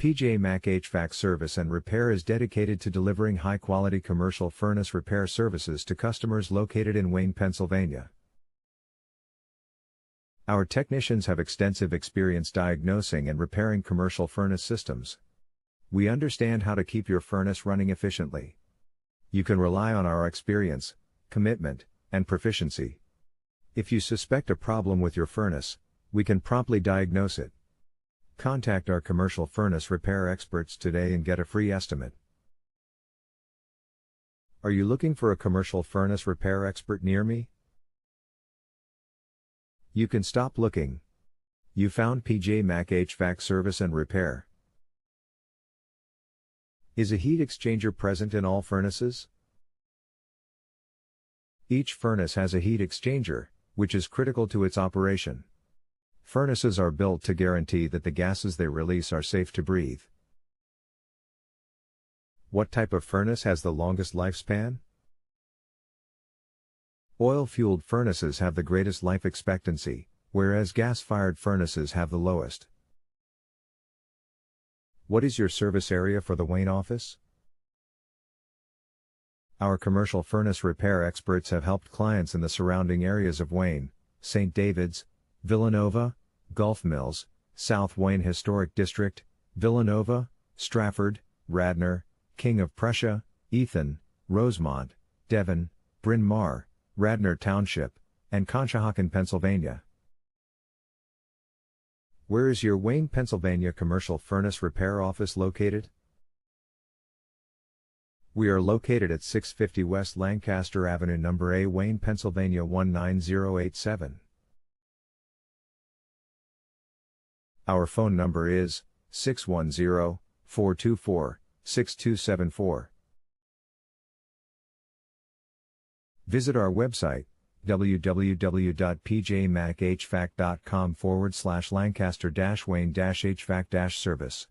PJ Mac HVAC Service and Repair is dedicated to delivering high-quality commercial furnace repair services to customers located in Wayne, Pennsylvania. Our technicians have extensive experience diagnosing and repairing commercial furnace systems. We understand how to keep your furnace running efficiently. You can rely on our experience, commitment, and proficiency. If you suspect a problem with your furnace, we can promptly diagnose it. Contact our commercial furnace repair experts today and get a free estimate. Are you looking for a commercial furnace repair expert near me? You can stop looking. You found PJ Mac HVAC Service and Repair. Is a heat exchanger present in all furnaces? Each furnace has a heat exchanger, which is critical to its operation. Furnaces are built to guarantee that the gases they release are safe to breathe. What type of furnace has the longest lifespan? Oil-fueled furnaces have the greatest life expectancy, whereas gas-fired furnaces have the lowest. What is your service area for the Wayne office? Our commercial furnace repair experts have helped clients in the surrounding areas of Wayne, St. David's, Villanova, Gulf Mills, South Wayne Historic District, Villanova, Stratford, Radnor, King of Prussia, Ethan, Rosemont, Devon, Bryn Mawr, Radnor Township, and Conshohocken, Pennsylvania. Where is your Wayne, Pennsylvania commercial furnace repair office located? We are located at 650 West Lancaster Avenue, number A, Wayne, Pennsylvania 19087. Our phone number is 610-424-6274. Visit our website, www.pjmachvac.com/Lancaster-Wayne-HVAC-service.